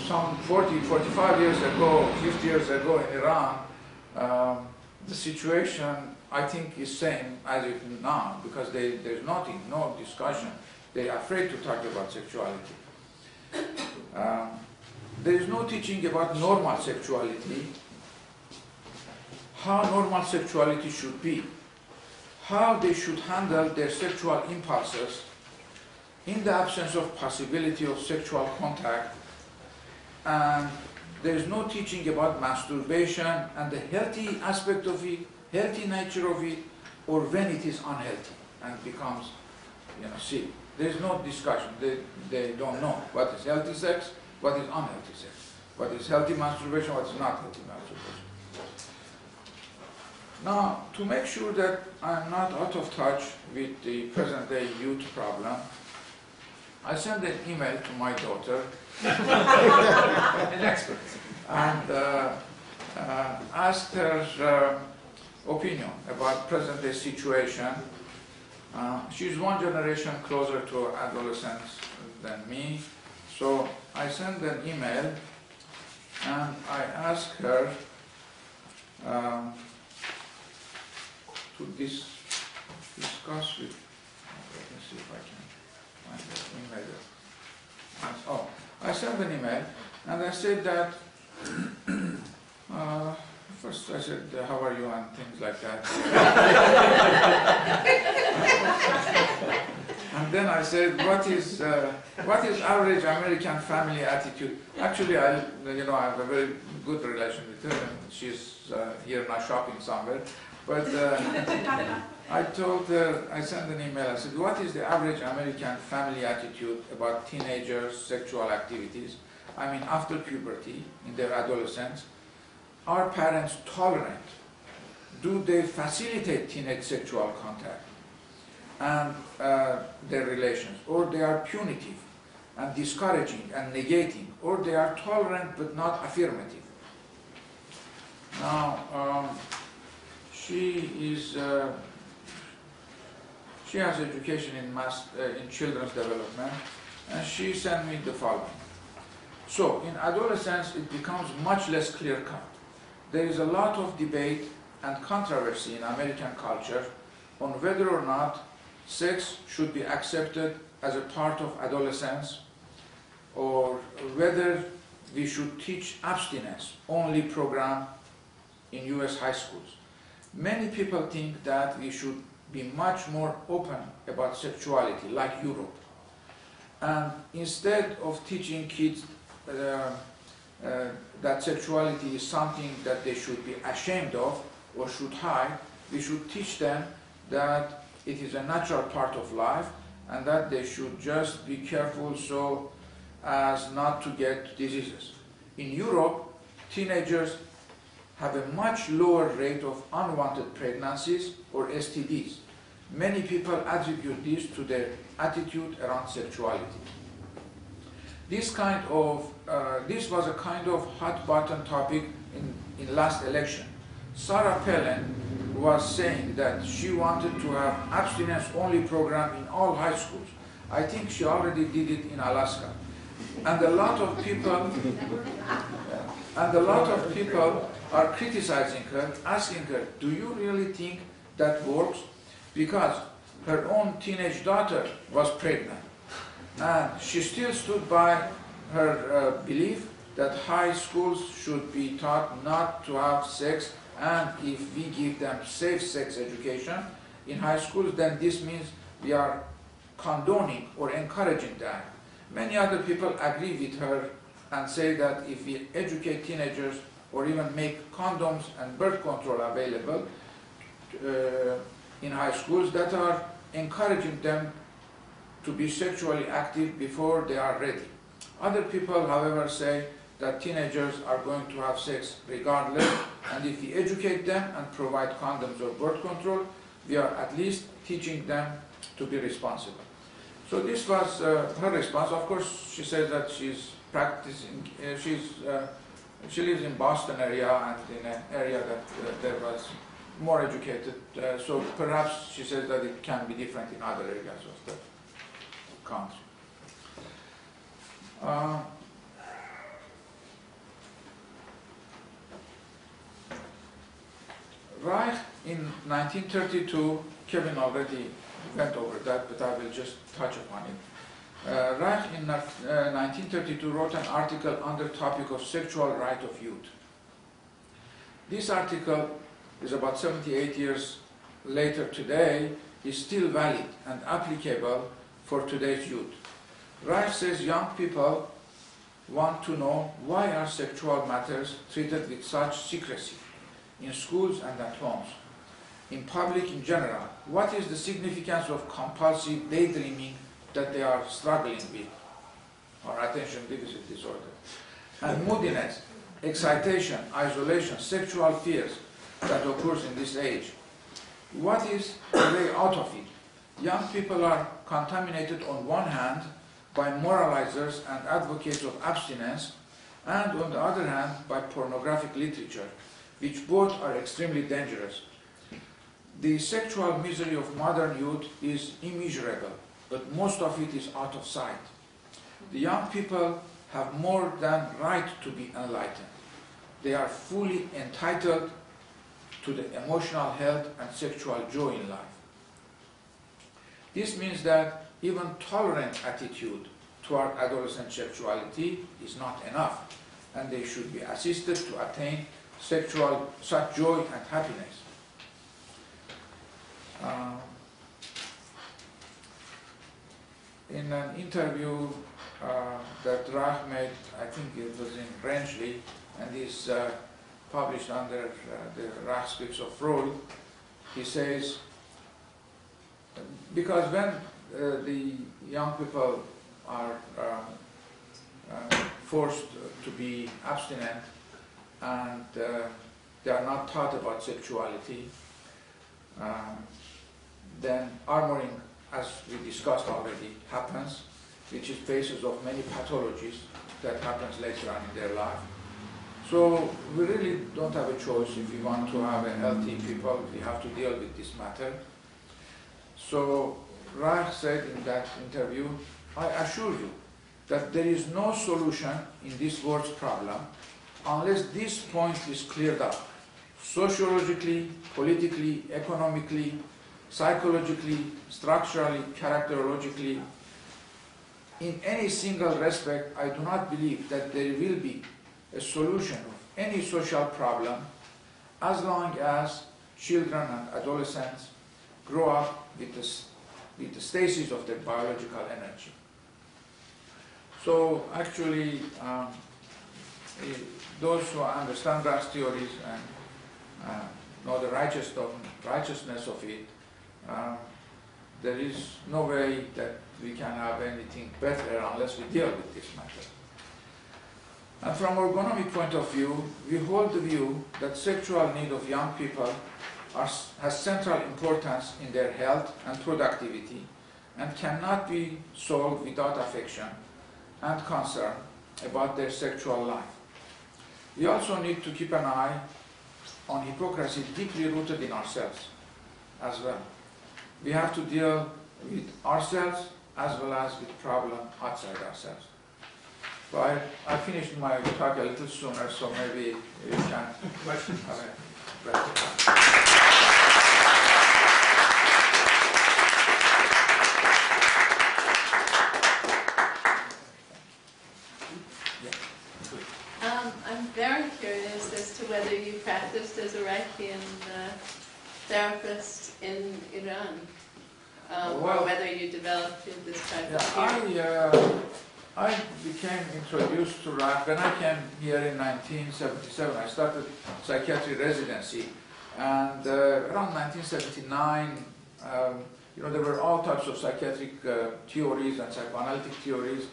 some 40, 45 years ago, 50 years ago in Iran, the situation, I think, is same as it now, because there's nothing, no discussion. They're afraid to talk about sexuality. There is no teaching about normal sexuality, how normal sexuality should be, how they should handle their sexual impulses in the absence of possibility of sexual contact, and there is no teaching about masturbation and the healthy aspect of it, healthy nature of it, or when it is unhealthy and becomes, sick. There is no discussion. They don't know what is healthy sex, what is unhealthy sex, what is healthy masturbation, what is not healthy masturbation. Now, to make sure that I'm not out of touch with the present-day youth problem, I sent an email to my daughter, an expert, and asked her opinion about present-day situation. She's one generation closer to adolescence than me, so I sent an email and I asked her to discuss with, let me see if I can find the email. Oh, I sent an email and I said that, first I said, how are you, and things like that. And then I said, what is average American family attitude? Actually, I have a very good relation with her. She's here now shopping somewhere. But I told her, I sent an email, I said, what is the average American family attitude about teenagers' sexual activities? I mean, after puberty, in their adolescence, are parents tolerant? Do they facilitate teenage sexual contact and their relations? Or they are punitive and discouraging and negating? Or they are tolerant but not affirmative? Now, she has education in children's development, and she sent me the following. So, in adolescence, it becomes much less clear-cut. There is a lot of debate and controversy in American culture on whether or not sex should be accepted as a part of adolescence, or whether we should teach abstinence-only program in US high schools. Many people think that we should be much more open about sexuality, like Europe. And instead of teaching kids that sexuality is something that they should be ashamed of or should hide, we should teach them that it is a natural part of life and that they should just be careful so as not to get diseases. In Europe, teenagers have a much lower rate of unwanted pregnancies or STDs. Many people attribute this to their attitude around sexuality. This was a kind of hot button topic in last election. Sarah Palin was saying that she wanted to have abstinence-only program in all high schools. I think she already did it in Alaska. And a lot of people are criticizing her, asking her, do you really think that works? Because her own teenage daughter was pregnant. And she still stood by her belief that high schools should be taught not to have sex, and if we give them safe sex education in high schools, then this means we are condoning or encouraging that. Many other people agree with her and say that if we educate teenagers or even make condoms and birth control available in high schools, that are encouraging them to be sexually active before they are ready. Other people, however, say that teenagers are going to have sex regardless, and if we educate them and provide condoms or birth control, we are at least teaching them to be responsible. So this was her response. Of course, she says that she's practicing, she lives in Boston area and in an area that there was more educated, so perhaps she says that it can be different in other areas of the country. in 1932, Kevin already went over that, but I will just touch upon it. Reich in 1932 wrote an article under the topic of sexual right of youth. This article is about 78 years later today, is still valid and applicable for today's youth. Reich says young people want to know why are sexual matters treated with such secrecy in schools and at homes, in public in general. What is the significance of compulsive daydreaming that they are struggling with, or attention deficit disorder, and moodiness, excitation, isolation, sexual fears that occurs in this age? What is the way out of it? Young people are contaminated on one hand by moralizers and advocates of abstinence, and on the other hand by pornographic literature, which both are extremely dangerous. The sexual misery of modern youth is immeasurable, but most of it is out of sight. The young people have more than right to be enlightened. They are fully entitled to the emotional health and sexual joy in life. This means that even tolerant attitude toward adolescent sexuality is not enough, and they should be assisted to attain such joy and happiness. In an interview that Reich made, I think it was in Rangeley, and is published under the Reich Speaks of Freud, he says, because when the young people are forced to be abstinent and they are not taught about sexuality, then armoring, as we discussed already, happens, which is basis of many pathologies that happens later on in their life. So we really don't have a choice. If we want to have a healthy people, we have to deal with this matter. So Reich said in that interview, I assure you that there is no solution in this world's problem unless this point is cleared up, sociologically, politically, economically, psychologically, structurally, characterologically. In any single respect, I do not believe that there will be a solution of any social problem as long as children and adolescents grow up with the stasis of their biological energy. So actually, those who understand Reich's theories and know the righteousness of it, there is no way that we can have anything better unless we deal with this matter. And from ergonomic point of view, we hold the view that sexual need of young people has central importance in their health and productivity and cannot be solved without affection and concern about their sexual life. We also need to keep an eye on hypocrisy deeply rooted in ourselves as well. We have to deal with ourselves as well as with problems outside ourselves. So I finished my talk a little sooner, so maybe you can have a rest of time. I'm very curious as to whether you practiced as a Reichian therapist in Iran, or whether you developed this type of theory. I became introduced to Reich when I came here in 1977. I started psychiatry residency, and around 1979, there were all types of psychiatric theories and psychoanalytic theories